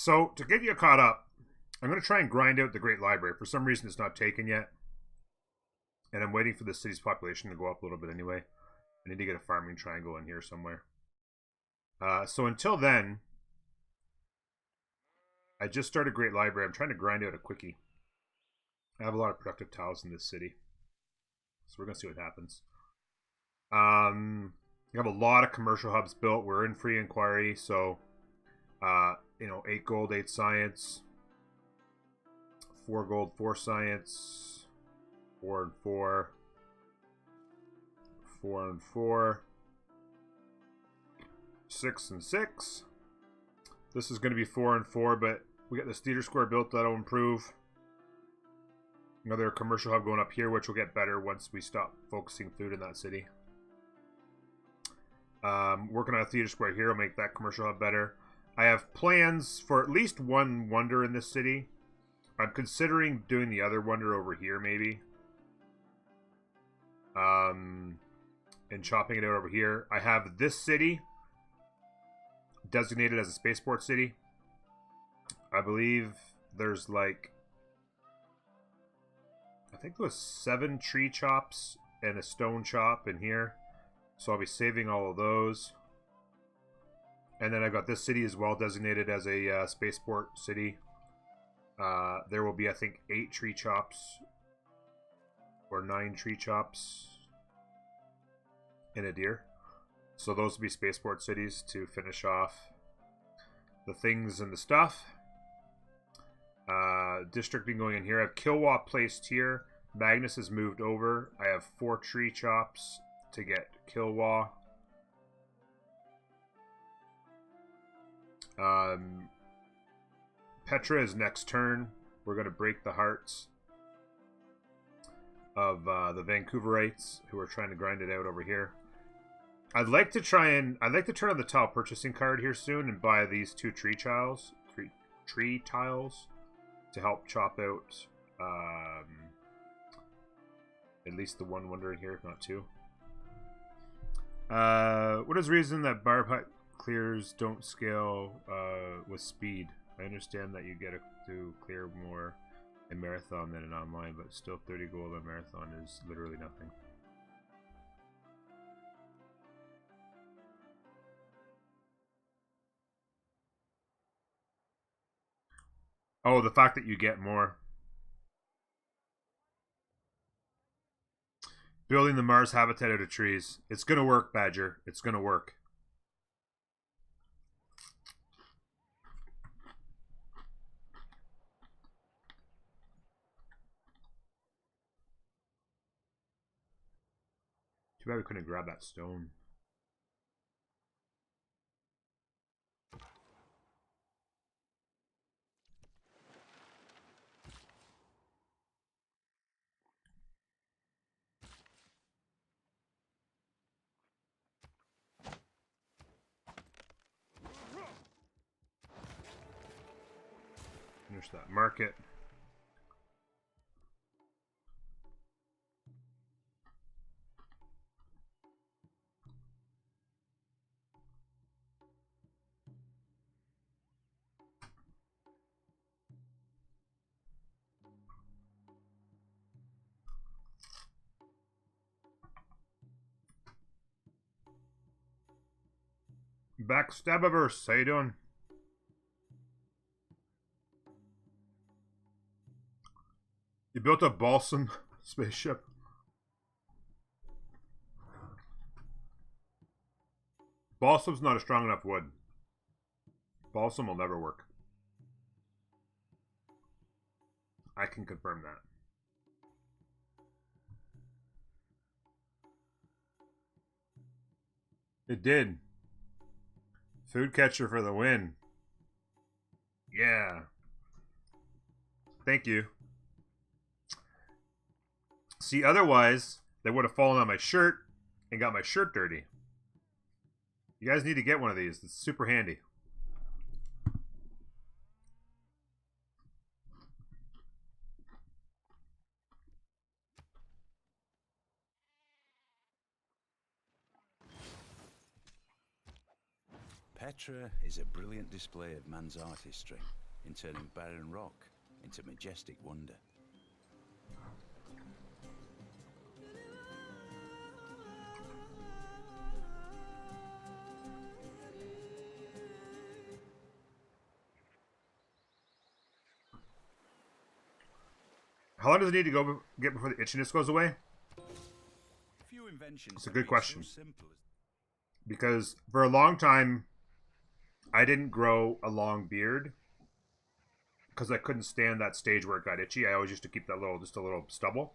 So, to get you caught up, I'm going to try and grind out the Great Library. For some reason, it's not taken yet. And I'm waiting for the city's population to go up a little bit anyway. I need to get a farming triangle in here somewhere. So until then, I just started Great Library. I'm trying to grind out a quickie. I have a lot of productive tiles in this city. So we're going to see what happens. We have a lot of commercial hubs built. We're in free inquiry. So, 8 gold, 8 science. 4 gold, 4 science. 4 and 4. 4 and 4. 6 and 6. This is going to be 4 and 4, but we got this theater square built that'll improve. Another commercial hub going up here, which will get better once we stop focusing food in that city. Working on a theater square here will make that commercial hub better. I have plans for at least one wonder in this city. I'm considering doing the other wonder over here, maybe. And chopping it out over here. I have this city designated as a spaceport city. I believe there's like, I think there was 7 tree chops and a stone chop in here. So I'll be saving all of those. And then I've got this city as well designated as a spaceport city. There will be, I think, 8 tree chops or 9 tree chops in a deer. So those will be spaceport cities to finish off the things and the stuff. Districting going in here. I have Kilwa placed here. Magnus has moved over. I have 4 tree chops to get Kilwa. Petra is next turn. We're going to break the hearts of the Vancouverites who are trying to grind it out over here. I'd like to turn on the tile purchasing card here soon and buy these 2 tree tiles to help chop out at least the 1 wonder in here, if not 2. What is the reason that barb hut clears don't scale with speed? I understand that you get to clear more in marathon than in online, but still 30 gold on marathon is literally nothing. Oh, the fact that you get more. Building the Mars habitat out of trees. It's going to work, Badger. It's going to work. Too bad we couldn't grab that stone. Finish that market. Backstabberverse, how you doing? You built a balsam spaceship. Balsam's not a strong enough wood. Balsam will never work. I can confirm that. It did. Food catcher for the win. Yeah. Thank you. See, otherwise, they would have fallen on my shirt and got my shirt dirty. You guys need to get one of these. It's super handy. Petra is a brilliant display of man's artistry in turning barren rock into majestic wonder. How long does it need to go get before the itchiness goes away? Few inventions. It's a good question. So simple as Because for a long time, I didn't grow a long beard because I couldn't stand that stage where it got itchy. I always used to keep that just a little stubble.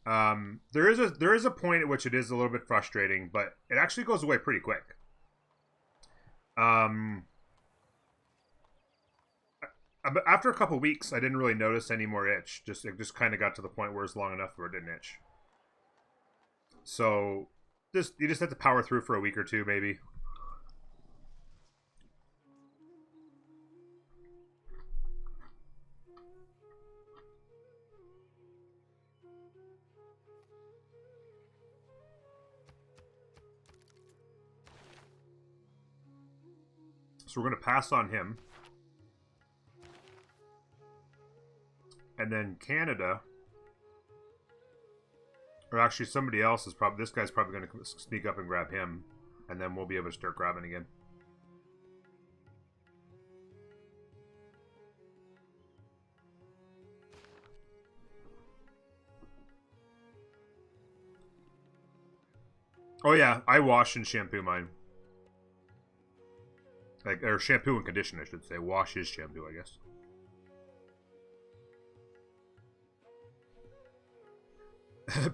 There is a point at which it is a little bit frustrating, but it actually goes away pretty quick. After a couple weeks, I didn't really notice any more itch. It just kind of got to the point where it's long enough where it didn't itch. So you just have to power through for a week or two, maybe. So we're going to pass on him. And then Canada, or actually somebody else is probably, this guy's probably going to sneak up and grab him, and then we'll be able to start grabbing again. Oh yeah, I wash and shampoo mine. Or shampoo and condition, I should say. Wash is shampoo, I guess.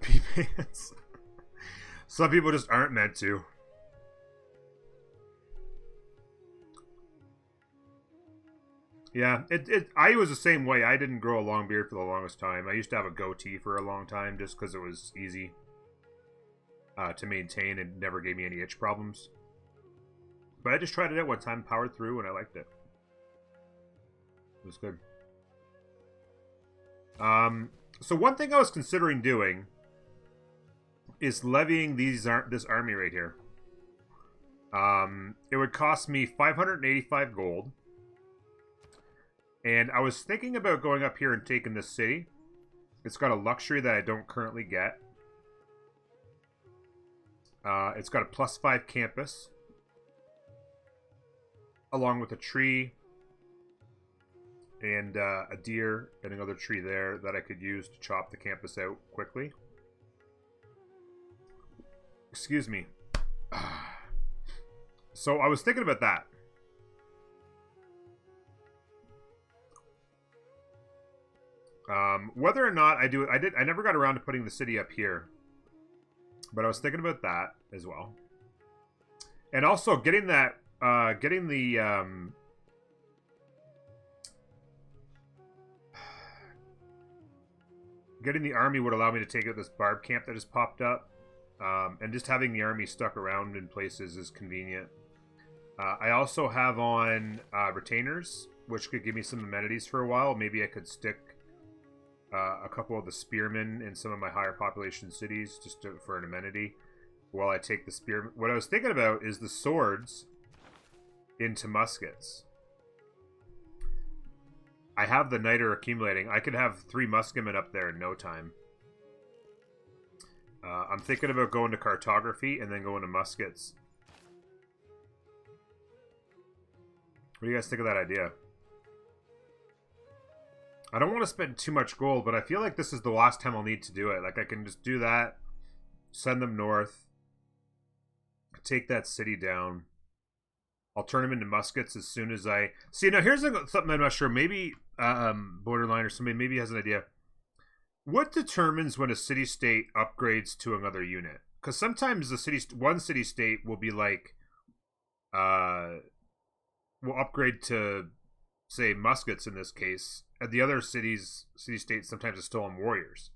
P-pants. Some people just aren't meant to. Yeah, I was the same way. I didn't grow a long beard for the longest time. I used to have a goatee for a long time just because it was easy to maintain and never gave me any itch problems. But I just tried it out one time, powered through, and I liked it. It was good. So one thing I was considering doing is levying this army right here. It would cost me 585 gold. And I was thinking about going up here and taking this city. It's got a luxury that I don't currently get. It's got a +5 campus. Along with a tree. And a deer and another tree there that I could use to chop the campus out quickly. Excuse me. So I was thinking about that. Whether or not I do it, I never got around to putting the city up here. But I was thinking about that as well. And also getting that, getting the army would allow me to take out this barb camp that just popped up. And just having the army stuck around in places is convenient. I also have on retainers, which could give me some amenities for a while. Maybe I could stick a couple of the spearmen in some of my higher population cities just for an amenity while I take the spearmen. What I was thinking about is the swords into muskets. I have the niter accumulating. I could have 3 musketmen up there in no time. I'm thinking about going to cartography and then going to muskets. What do you guys think of that idea? I don't want to spend too much gold, but I feel like this is the last time I'll need to do it. Like, I can just do that, send them north, take that city down. I'll turn them into muskets as soon as I... See, now here's something I'm not sure. Maybe Borderline or somebody maybe has an idea. What determines when a city-state upgrades to another unit? Because sometimes one city-state will be like... will upgrade to, say, muskets in this case. And the other city-states sometimes are still on warriors.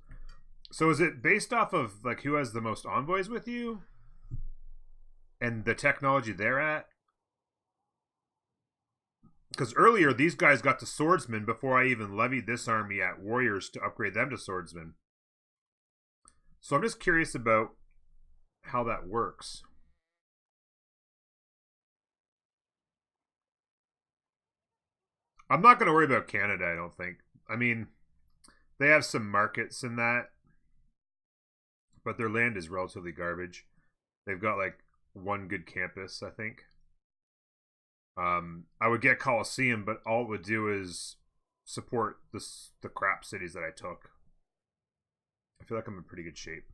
So is it based off of like who has the most envoys with you? And the technology they're at? Because earlier, these guys got to swordsmen before I even levied this army at warriors to upgrade them to swordsmen. So I'm just curious about how that works. I'm not going to worry about Canada, I don't think. I mean, they have some markets in that, but their land is relatively garbage. They've got like one good campus, I think. I would get Coliseum, but all it would do is support the crap cities that I took. I feel like I'm in pretty good shape.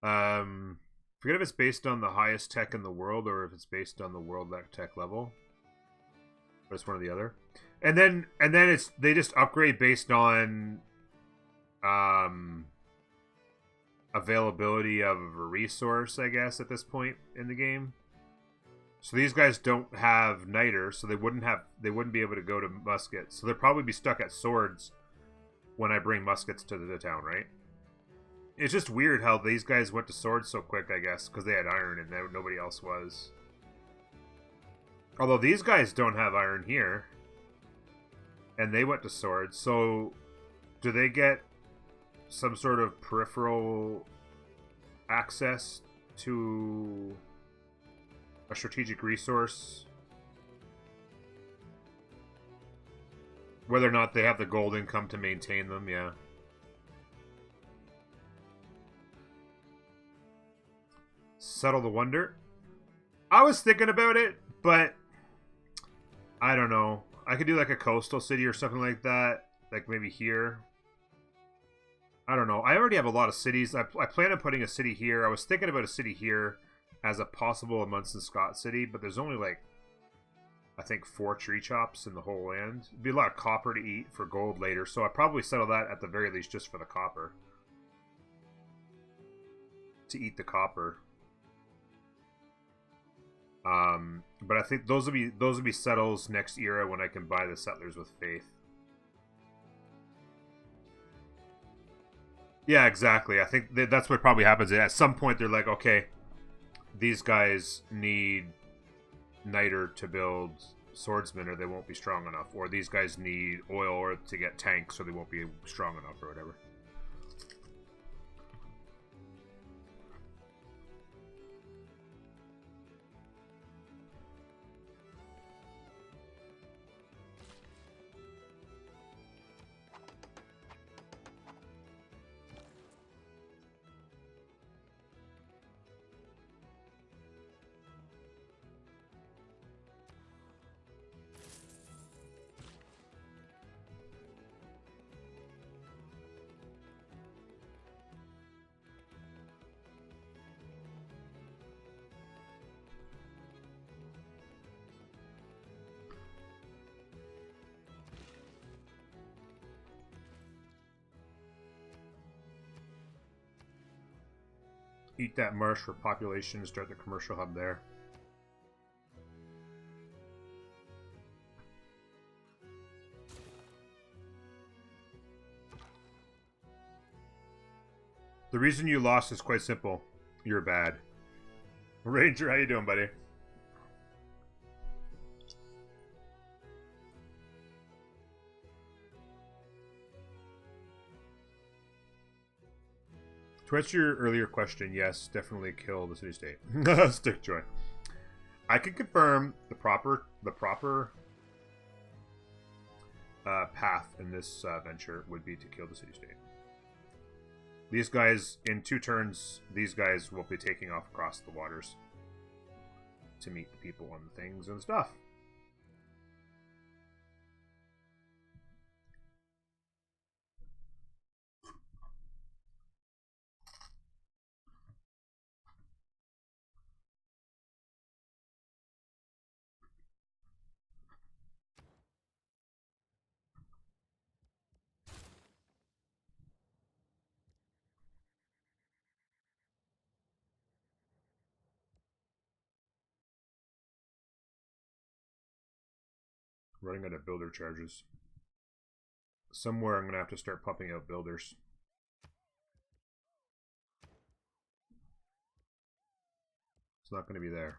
Forget if it's based on the highest tech in the world or if it's based on the world tech level. But it's one or the other. And then it's they just upgrade based on availability of a resource, I guess, at this point in the game. So these guys don't have niter, so they wouldn't be able to go to muskets. So they'll probably be stuck at swords when I bring muskets to the town, right? It's just weird how these guys went to swords so quick, I guess, because they had iron and nobody else was. Although these guys don't have iron here. And they went to swords, so do they get some sort of peripheral access to a strategic resource? Whether or not they have the gold income to maintain them, yeah. Settle the Wonder. I was thinking about it, but I don't know. I could do like a coastal city or something like that. Like maybe here. I don't know. I already have a lot of cities. I plan on putting a city here. I was thinking about a city here as a possible Munson Scott city, but there's only like, I think 4 tree chops in the whole land. It'd be a lot of copper to eat for gold later, so I'd probably settle that at the very least just for the copper. To eat the copper. But I think those will be settles next era when I can buy the settlers with faith. Yeah, exactly. I think that's what probably happens. At some point, they're like, okay, these guys need niter to build swordsmen, or they won't be strong enough. Or these guys need oil to get tanks, so they won't be strong enough, or whatever. Eat that marsh for population and start the commercial hub there. The reason you lost is quite simple. You're bad. Ranger, how you doing, buddy? To answer your earlier question, yes, definitely kill the city-state. Stick joy. I can confirm the proper path in this venture would be to kill the city-state. These guys, in 2 turns, these guys will be taking off across the waters to meet the people and the things and stuff. Running out of builder charges. Somewhere I'm going to have to start pumping out builders. It's not going to be there.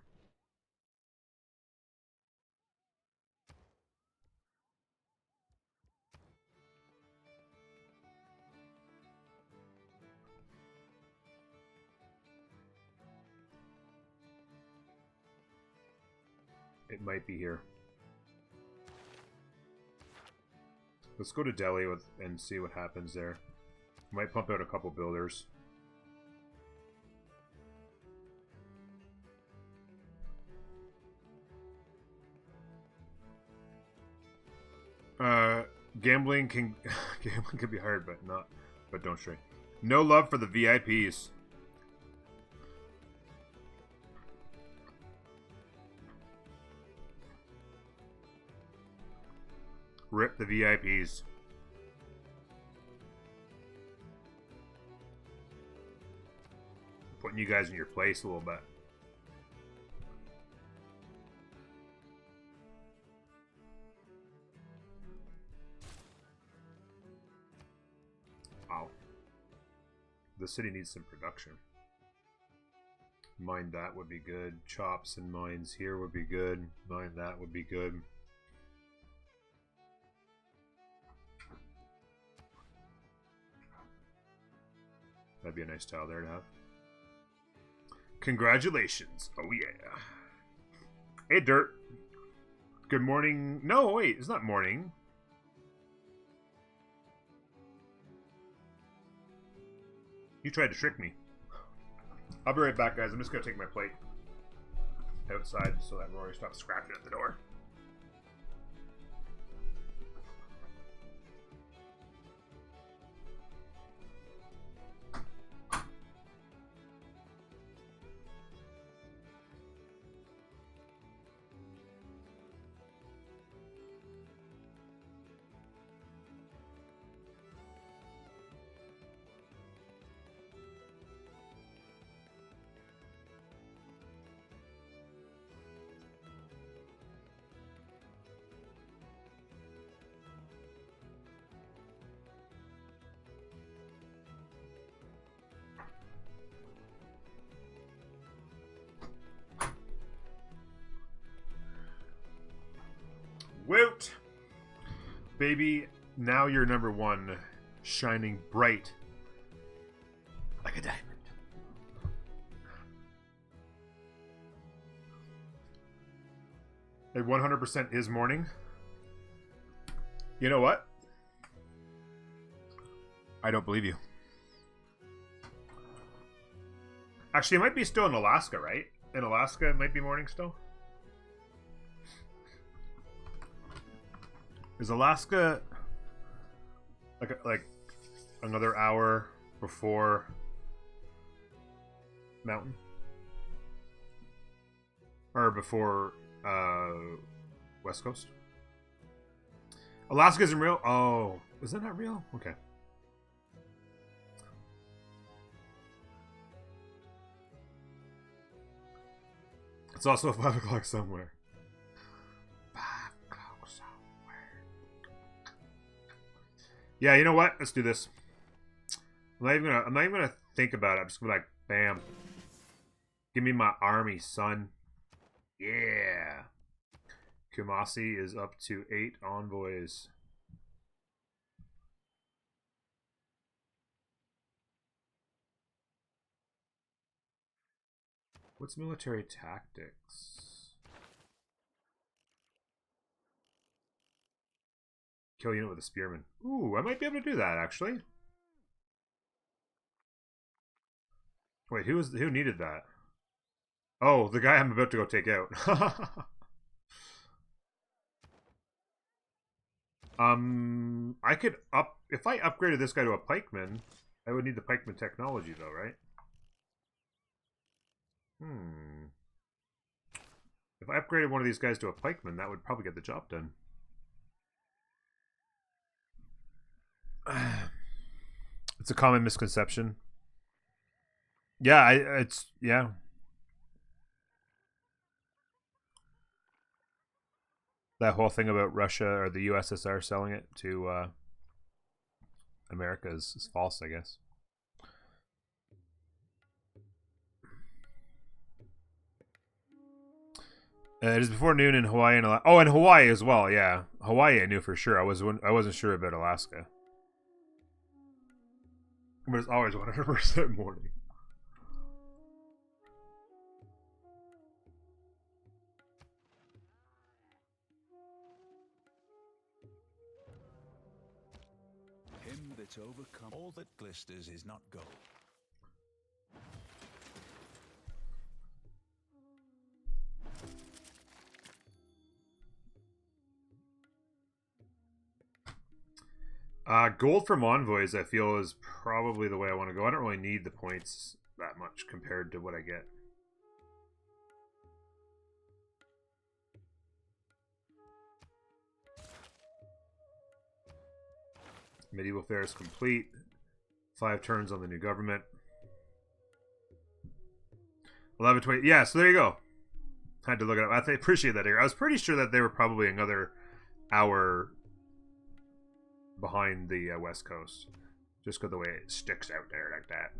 It might be here. Let's go to Delhi and see what happens there. Might pump out a couple builders. Gambling can be hard, but don't stray. No love for the VIPs. Rip the VIPs. Putting you guys in your place a little bit. Wow. The city needs some production. Mine that would be good. Chops and mines here would be good. Mine that would be good. That'd be a nice tile there to have. Congratulations. Oh, yeah. Hey, Dirt. Good morning. No, wait. It's not morning. You tried to trick me. I'll be right back, guys. I'm just going to take my plate outside so that Rory stops scratching at the door. Woot! Baby, now you're number one, shining bright like a diamond. It 100% is morning. You know what? I don't believe you. Actually, it might be still in Alaska, right? In Alaska, it might be morning still. Is Alaska like another hour before Mountain? Or before West Coast? Alaska isn't real? Oh, is that not real? Okay. It's also 5 o'clock somewhere. Yeah, you know what? Let's do this. I'm not even gonna think about it. I'm just gonna be like, bam. Give me my army, son. Yeah. Kumasi is up to 8 envoys. What's military tactics? Kill unit with a spearman. Ooh, I might be able to do that, actually. Wait, who needed that? Oh, the guy I'm about to go take out. I could if I upgraded this guy to a pikeman, I would need the pikeman technology though, right? If I upgraded one of these guys to a pikeman, that would probably get the job done. It's a common misconception. Yeah, yeah. That whole thing about Russia or the USSR selling it to America is false, I guess. It is before noon in Hawaii and Alaska. Oh, and Hawaii as well. Yeah, Hawaii I knew for sure. I wasn't sure about Alaska. But it's always 100% morning. spirit overcome. All that glisters is not gold. Gold from envoys, I feel, is probably the way I want to go. I don't really need the points that much compared to what I get. Medieval fair is complete. 5 turns on the new government. 11:20. Yeah, so there you go. Had to look it up. I appreciate that here. I was pretty sure that they were probably another hour behind the West Coast. Just because the way it sticks out there like that.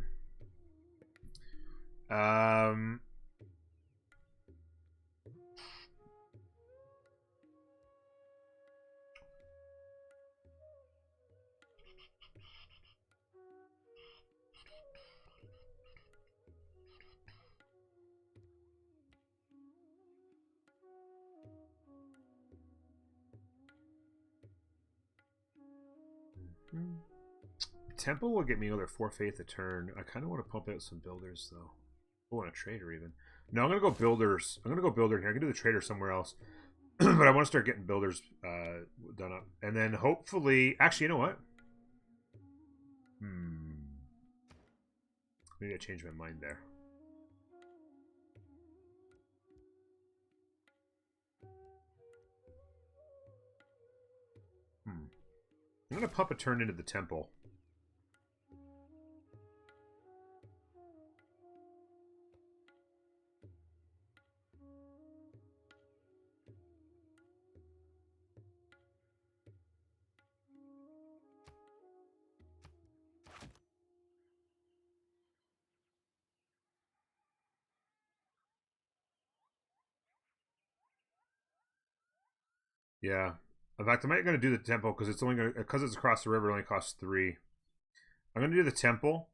Temple will get me another 4 faith a turn. I kind of want to pump out some builders, though. I want a trader, even. No, I'm going to go builders. I'm going to go builder here. I can do the trader somewhere else. But I want to start getting builders done up. And then hopefully... Actually, you know what? Maybe I changed my mind there. I'm going to pump a turn into the temple. Yeah. In fact, I'm not going to do the temple because it's only going to, because it's across the river, it only costs 3. I'm going to do the temple,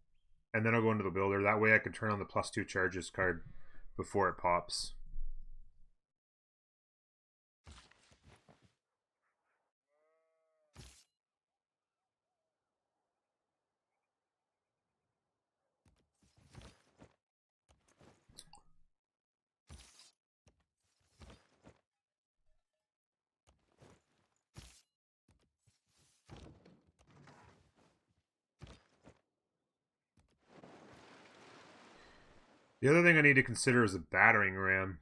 and then I'll go into the builder. That way I can turn on the +2 charges card before it pops. The other thing I need to consider is a battering ram.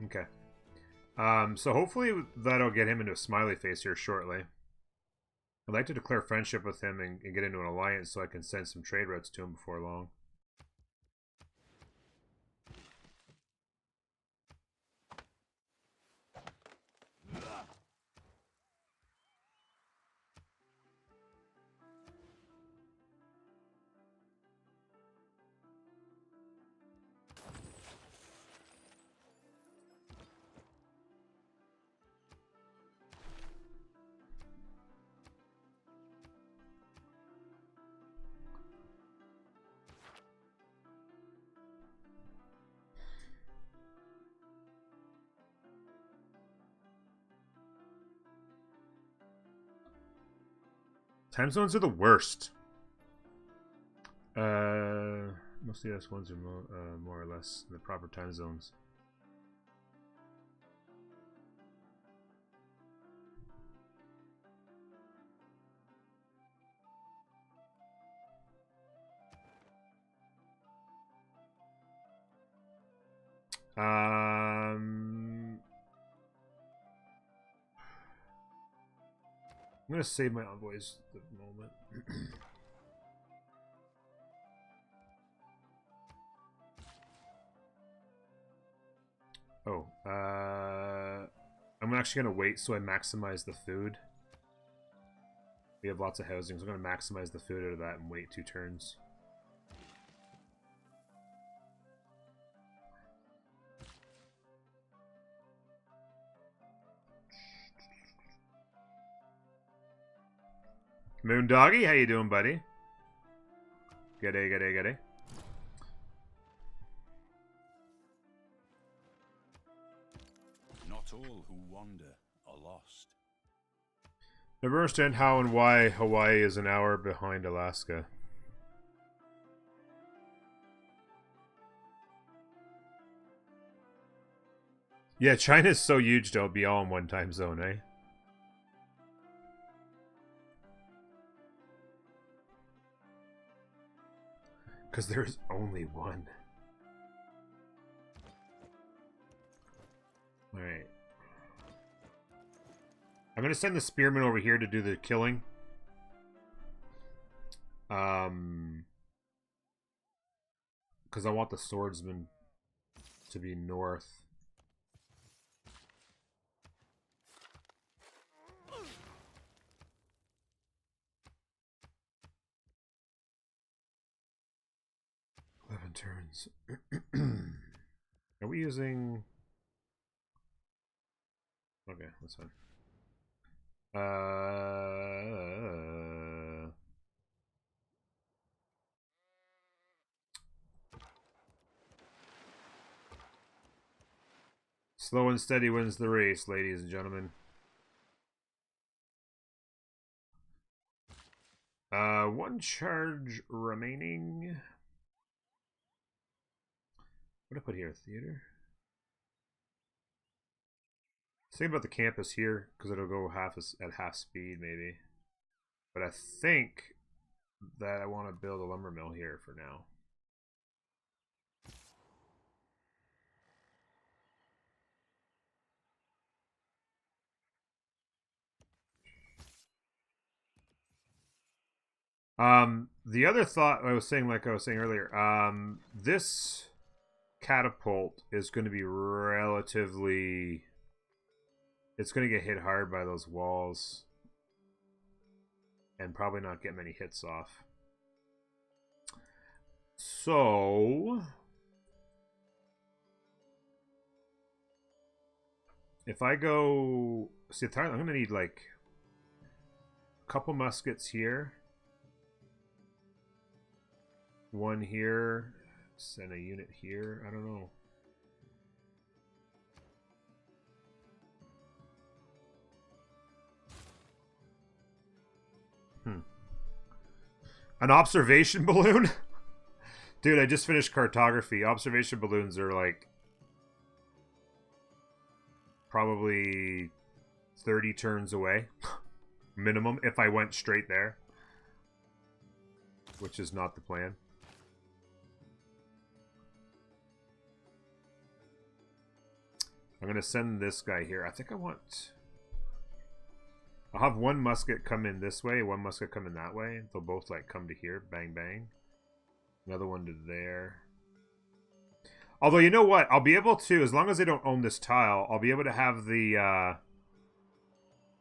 Okay. So hopefully that'll get him into a smiley face here shortly. I'd like to declare friendship with him and get into an alliance so I can send some trade routes to him before long. Time zones are the worst. Most US ones are more or less in the proper time zones. I'm gonna save my envoys at the moment. Oh, I'm actually gonna wait so I maximize the food. We have lots of housing, so I'm going to maximize the food out of that and wait 2 turns. Moondoggy, how you doing, buddy? G'day, g'day, g'day. Not all who wander are lost. Never understand how and why Hawaii is an hour behind Alaska. Yeah, China's so huge, they'll be all in one time zone, eh? Because there's only one. Alright. I'm going to send the spearman over here to do the killing. Because I want the swordsman to be north. Turns. Are we using... Okay, that's fine. Slow and steady wins the race, ladies and gentlemen. One charge remaining. What did I put here? Theater? Think about the campus here, because it'll go at half speed, maybe. But I think that I want to build a lumber mill here for now. The other thought I was saying, like I was saying earlier, this catapult is going to be relatively... It's going to get hit hard by those walls. And probably not get many hits off. So... If I go... See, I'm going to need, like... a couple muskets here. One here. Send a unit here. I don't know. An observation balloon? Dude, I just finished cartography. Observation balloons are like probably 30 turns away. Minimum, if I went straight there. Which is not the plan. I'm going to send this guy here. I think I want... I'll have one musket come in this way, one musket come in that way. They'll both like come to here, bang bang. Another one to there. Although, you know what? I'll be able to, as long as they don't own this tile, I'll be able to have the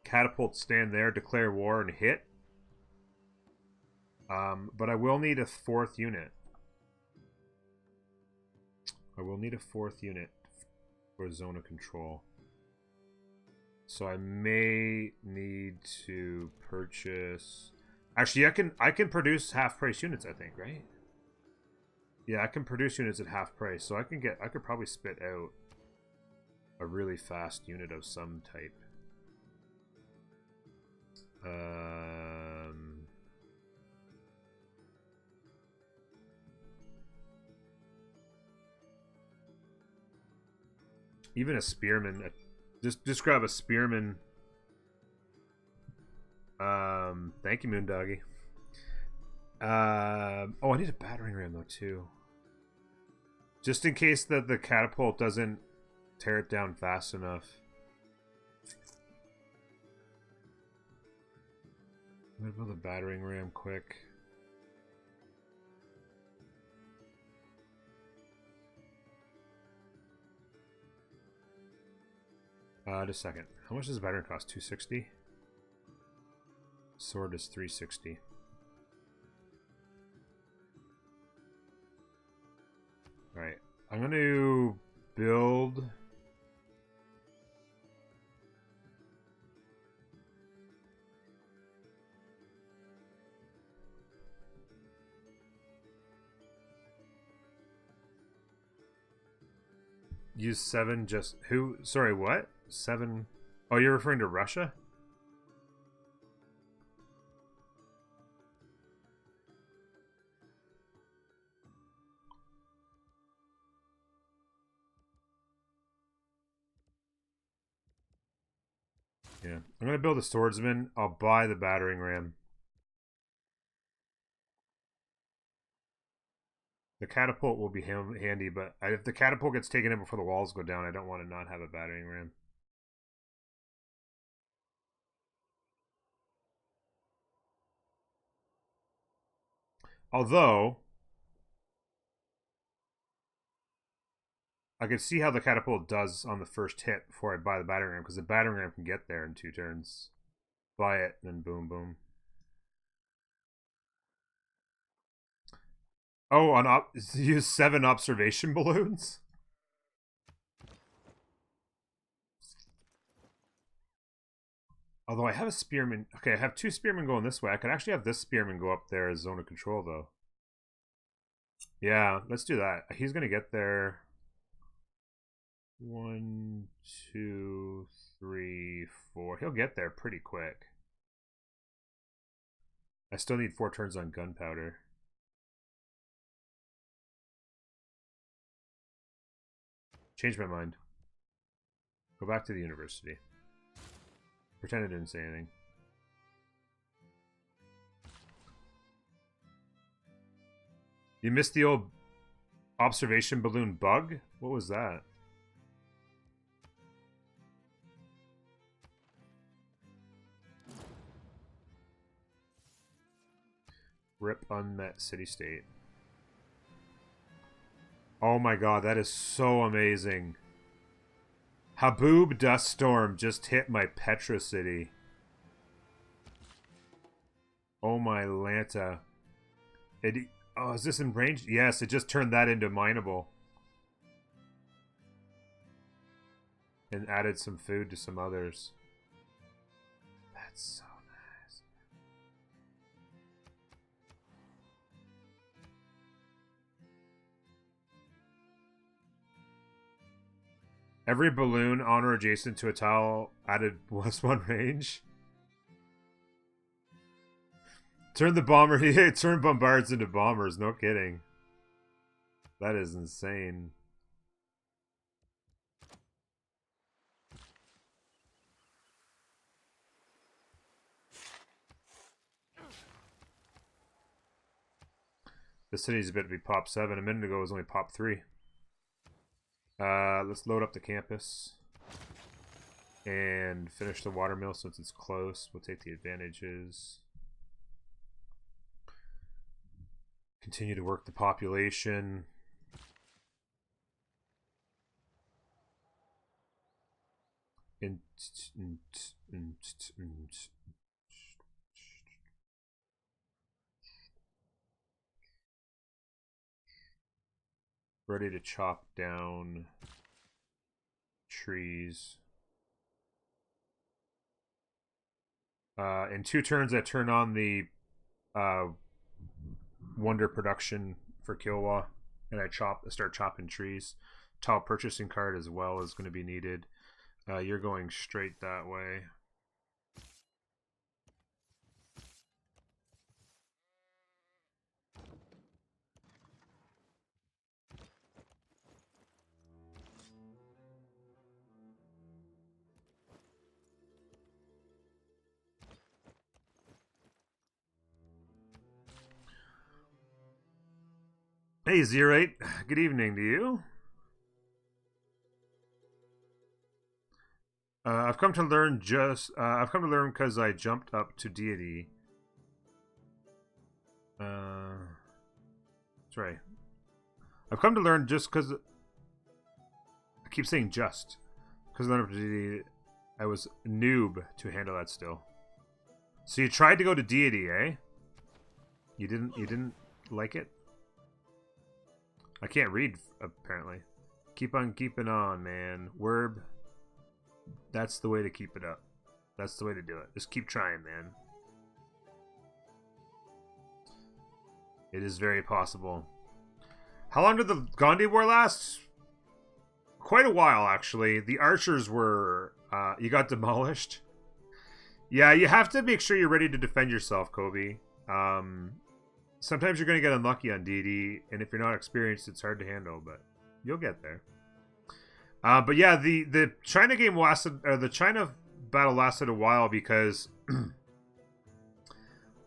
catapult stand there, declare war, and hit. But I will need a 4th unit. I will need a 4th unit for zone of control. So I may need to purchase... Actually, I can produce half-price units, I think, right? Yeah, I can produce units at half price, so I could probably spit out a really fast unit of some type. Even a spearman. Just grab a spearman. Thank you, Moondoggy. Oh, I need a battering ram though too. Just in case that the catapult doesn't tear it down fast enough. I'm gonna build a battering ram quick. Just a second. How much does a battering cost? 260? Sword is 360. Alright. I'm going to build... Use 7 just... Who? Sorry, what? 7... Oh, you're referring to Russia? Yeah. I'm going to build a swordsman. I'll buy the battering ram. The catapult will be handy, but if the catapult gets taken in before the walls go down, I don't want to not have a battering ram. Although, I can see how the catapult does on the first hit before I buy the battering ram, because the battering ram can get there in 2 turns. Buy it, and then boom, boom. Oh, use 7 observation balloons? Although I have a spearman. Okay, I have 2 spearmen going this way. I could actually have this spearman go up there as zone of control, though. Yeah, let's do that. He's going to get there. 1, 2, 3, 4. He'll get there pretty quick. I still need 4 turns on gunpowder. Change my mind. Go back to the university. Pretend I didn't say anything. You missed the old observation balloon bug? What was that? Rip unmet city-state. Oh my god, that is so amazing. Haboob Dust Storm just hit my Petra City. Oh my Lanta. Oh, is this in range? Yes, it just turned that into mineable. And added some food to some others. That's so nice. Every balloon on or adjacent to a tile added +1 range. Turn the bomber. Turn bombards into bombers. No kidding. That is insane. The city's about to be pop 7. A minute ago it was only pop 3. Let's load up the campus. And finish the watermill since it's close. We'll take the advantages. Continue to work the population. Ready to chop down trees. In 2 turns, I turn on the wonder production for Kilwa, and I start chopping trees. Tile purchasing card as well is going to be needed. You're going straight that way. Hey, Zerate. Good evening to you. I've come to learn because I jumped up to Deity. That's right. I've come to learn just because... I keep saying just. Because I learned up to Deity, I was noob to handle that still. So you tried to go to Deity, eh? You didn't like it? I can't read, apparently. Keep on keeping on, man. Werb. That's the way to keep it up. That's the way to do it. Just keep trying, man. It is very possible. How long did the Gandhi War last? Quite a while, actually. The archers were... you got demolished. Yeah, you have to make sure you're ready to defend yourself, Kobe. Sometimes you're going to get unlucky on DD, and if you're not experienced, it's hard to handle, but you'll get there. But yeah, the China game lasted... the China battle lasted a while because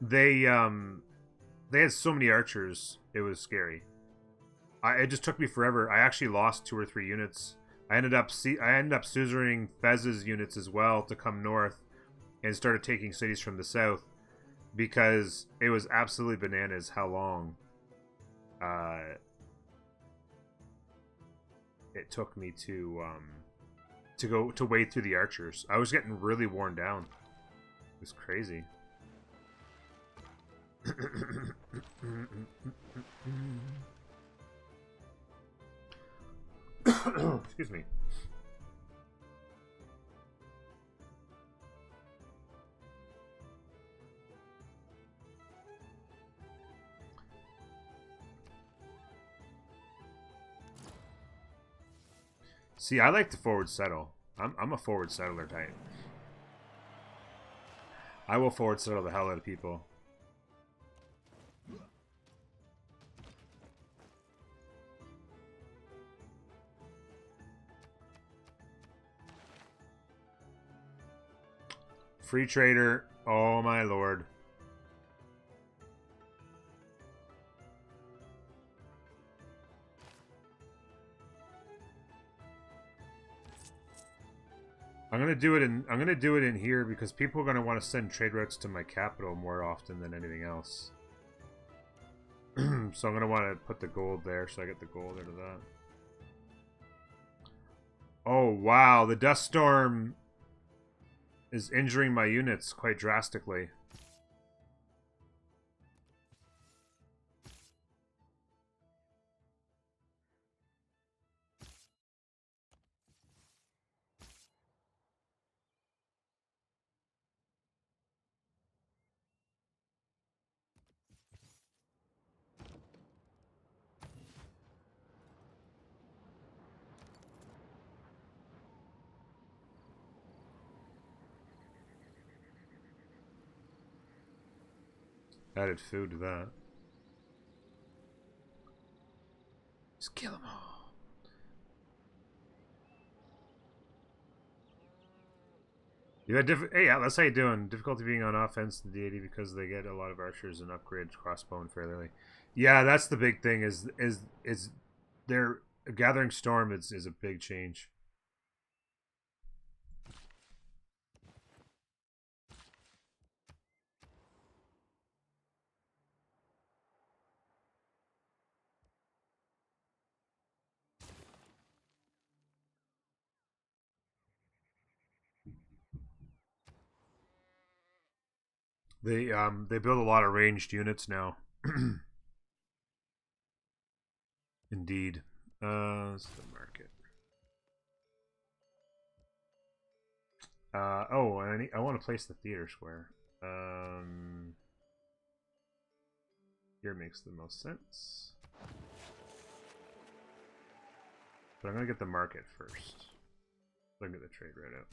they had so many archers, it was scary. It just took me forever. I actually lost 2 or 3 units. I ended up suzeraning Fez's units as well to come north and started taking cities from the south because it was absolutely bananas how long it took me to wade through the archers. I was getting really worn down. It was crazy. Excuse me. See, I like to forward settle. I'm a forward settler type. I will forward settle the hell out of people. Free trader. Oh my lord. I'm gonna do it in here because people are gonna want to send trade routes to my capital more often than anything else. So I'm gonna want to put the gold there so I get the gold out of that. Oh wow, the dust storm is injuring my units quite drastically. Added food to that. Just kill them all. You had hey, yeah, that's how you doing. Difficulty being on offense in Deity because they get a lot of archers and upgrade crossbow and fairly. Yeah, that's the big thing. Is their Gathering Storm is a big change. They build a lot of ranged units now. Indeed. That's the market. Oh, and I want to place the theater square. Here makes the most sense. But I'm gonna get the market first. So I can get the trade right out.